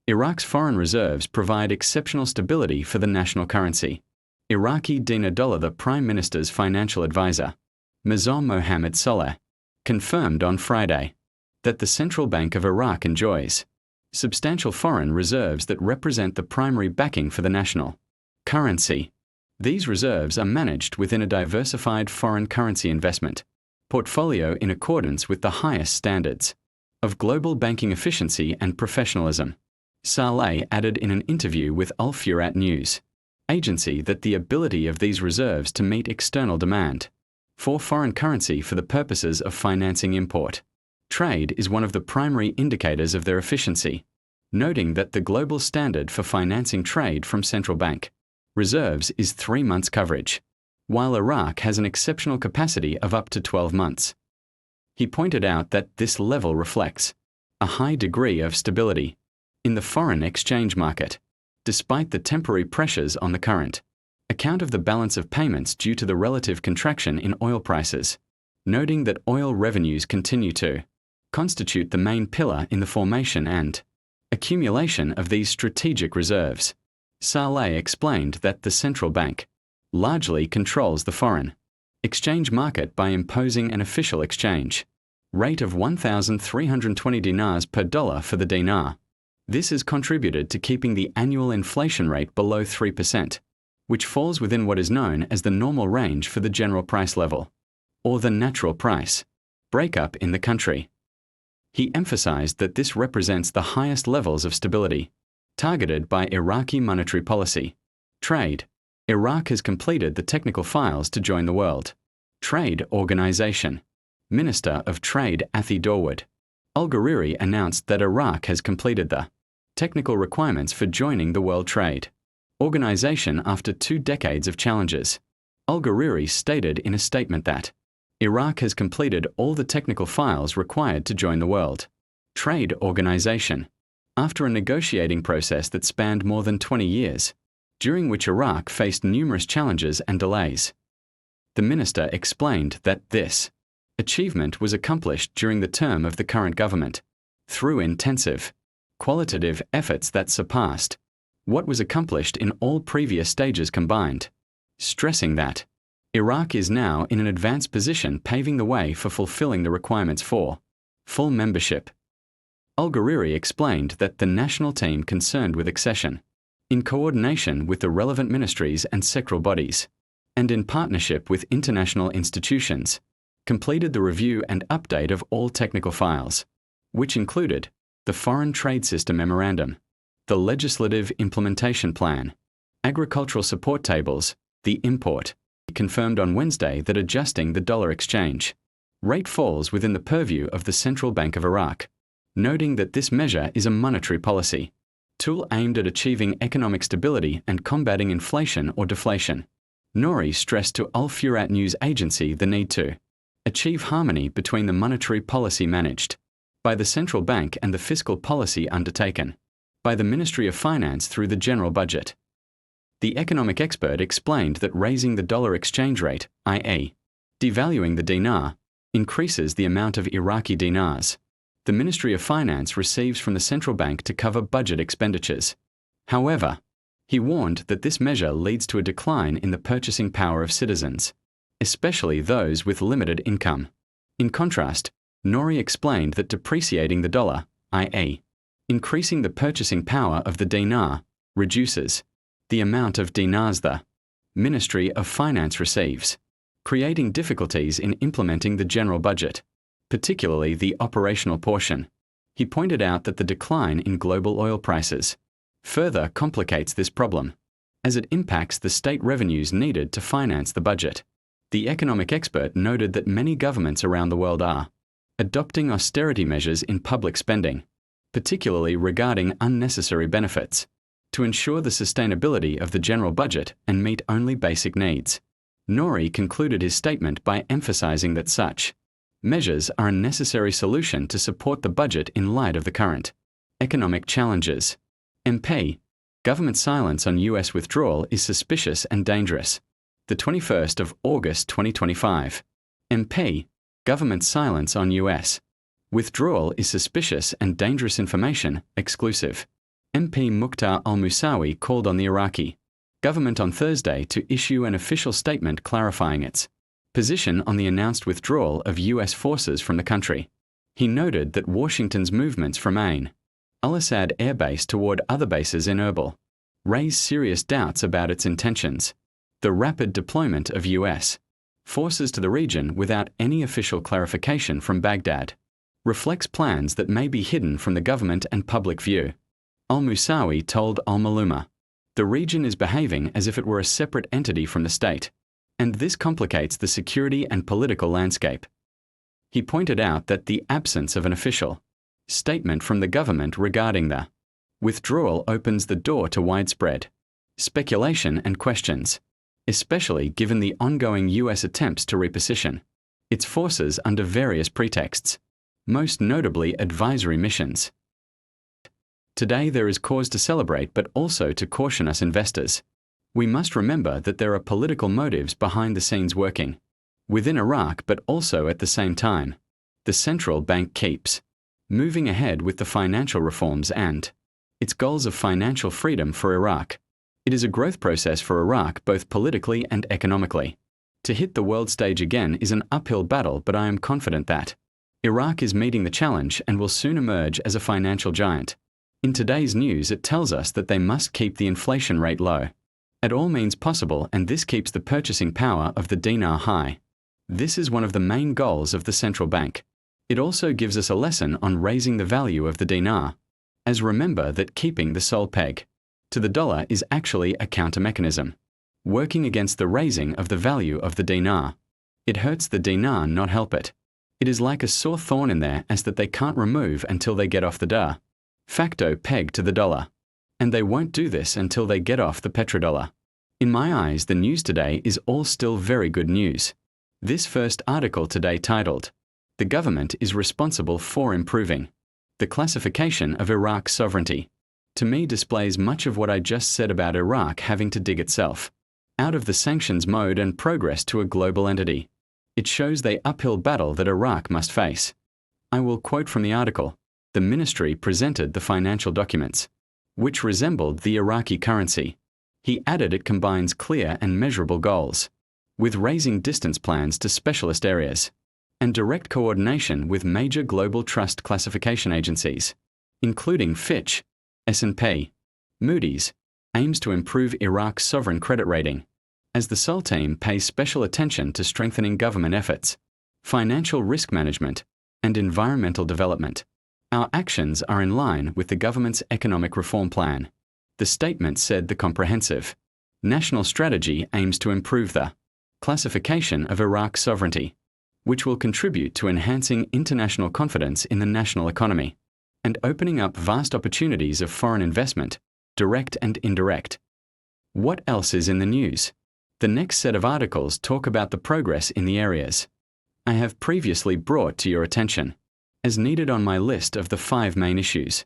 Iraq's foreign reserves provide exceptional stability for the national currency. Iraqi Dinar dollar. The Prime Minister's financial advisor, Mizar Mohammed Saleh, confirmed on Friday that the Central Bank of Iraq enjoys substantial foreign reserves that represent the primary backing for the national currency. These reserves are managed within a diversified foreign currency investment portfolio in accordance with the highest standards of global banking efficiency and professionalism. Saleh added in an interview with Al Furat News agency that the ability of these reserves to meet external demand for foreign currency for the purposes of financing import trade is one of the primary indicators of their efficiency, noting that the global standard for financing trade from central bank reserves is 3 months coverage, while Iraq has an exceptional capacity of up to 12 months. He pointed out that this level reflects a high degree of stability in the foreign exchange market, despite the temporary pressures on the current account of the balance of payments due to the relative contraction in oil prices, noting that oil revenues continue to constitute the main pillar in the formation and accumulation of these strategic reserves. Saleh explained that the central bank largely controls the foreign exchange market by imposing an official exchange rate of 1,320 dinars per dollar for the dinar. This has contributed to keeping the annual inflation rate below 3%, which falls within what is known as the normal range for the general price level, or the natural price breakup in the country. He emphasized that this represents the highest levels of stability targeted by Iraqi monetary policy. Trade. Iraq has completed the technical files to join the World Trade Organization. Minister of Trade Athi Dawood Al-Ghariri announced that Iraq has completed the technical requirements for joining the World Trade Organization after 2 decades of challenges. Al-Ghariri stated in a statement that Iraq has completed all the technical files required to join the World Trade Organization after a negotiating process that spanned more than 20 years, during which Iraq faced numerous challenges and delays. The minister explained that this achievement was accomplished during the term of the current government through intensive, qualitative efforts that surpassed what was accomplished in all previous stages combined, stressing that Iraq is now in an advanced position, paving the way for fulfilling the requirements for full membership. Al-Ghariri explained that the national team concerned with accession, in coordination with the relevant ministries and sectoral bodies, and in partnership with international institutions, completed the review and update of all technical files, which included the Foreign Trade System Memorandum, the Legislative Implementation Plan, agricultural support tables, the import. He confirmed on Wednesday that adjusting the dollar exchange rate falls within the purview of the Central Bank of Iraq, noting that this measure is a monetary policy tool aimed at achieving economic stability and combating inflation or deflation. Nouri stressed to Al Furat News agency the need to achieve harmony between the monetary policy managed by the central bank and the fiscal policy undertaken by the Ministry of Finance through the general budget. The economic expert explained that raising the dollar exchange rate, i.e., devaluing the dinar, increases the amount of Iraqi dinars the Ministry of Finance receives from the central bank to cover budget expenditures. However, he warned that this measure leads to a decline in the purchasing power of citizens, especially those with limited income. In contrast, Nouri explained that depreciating the dollar, i.e., increasing the purchasing power of the dinar, reduces the amount of dinars the Ministry of Finance receives, creating difficulties in implementing the general budget, particularly the operational portion. He pointed out that the decline in global oil prices further complicates this problem, as it impacts the state revenues needed to finance the budget. The economic expert noted that many governments around the world are adopting austerity measures in public spending, particularly regarding unnecessary benefits, to ensure the sustainability of the general budget and meet only basic needs. Nouri concluded his statement by emphasizing that such measures are a necessary solution to support the budget in light of the current economic challenges. MP. Government silence on U.S. withdrawal is suspicious and dangerous. The 21st of August 2025. MP. Government silence on U.S. withdrawal is suspicious and dangerous information, exclusive. MP Mukhtar al-Musawi called on the Iraqi government on Thursday to issue an official statement clarifying its position on the announced withdrawal of US forces from the country. He noted that Washington's movements from Ain al-Assad air base toward other bases in Erbil raise serious doubts about its intentions. The rapid deployment of US forces to the region without any official clarification from Baghdad reflects plans that may be hidden from the government and public view. Al-Musawi told Al-Maluma, "The region is behaving as if it were a separate entity from the state, and this complicates the security and political landscape." He pointed out that the absence of an official statement from the government regarding the withdrawal opens the door to widespread speculation and questions, especially given the ongoing US attempts to reposition its forces under various pretexts, most notably advisory missions. Today there is cause to celebrate but also to caution us investors. We must remember that there are political motives behind the scenes working within Iraq, but also at the same time, the central bank keeps moving ahead with the financial reforms and its goals of financial freedom for Iraq. It is a growth process for Iraq both politically and economically. To hit the world stage again is an uphill battle, but I am confident that Iraq is meeting the challenge and will soon emerge as a financial giant. In today's news, it tells us that they must keep the inflation rate low at all means possible, and this keeps the purchasing power of the dinar high. This is one of the main goals of the central bank. It also gives us a lesson on raising the value of the dinar, as remember that keeping the sole peg to the dollar is actually a counter-mechanism, working against the raising of the value of the dinar. It hurts the dinar, not help it. It is like a sore thorn in there as that they can't remove until they get off the de facto peg to the dollar. And they won't do this until they get off the petrodollar. In my eyes, the news today is all still very good news. This first article today titled, "The Government is Responsible for Improving the Classification of Iraq's Sovereignty," to me displays much of what I just said about Iraq having to dig itself out of the sanctions mode and progress to a global entity. It shows the uphill battle that Iraq must face. I will quote from the article. The ministry presented the financial documents, which resembled the Iraqi currency. He added it combines clear and measurable goals, with raising distance plans to specialist areas, and direct coordination with major global trust classification agencies, including Fitch, S&P, Moody's, aims to improve Iraq's sovereign credit rating, as the SOL team pays special attention to strengthening government efforts, financial risk management, and environmental development. Our actions are in line with the government's economic reform plan. The statement said the comprehensive national strategy aims to improve the classification of Iraq's sovereignty, which will contribute to enhancing international confidence in the national economy and opening up vast opportunities of foreign investment, direct and indirect. What else is in the news? The next set of articles talk about the progress in the areas I have previously brought to your attention, as needed on my list of the 5 main issues.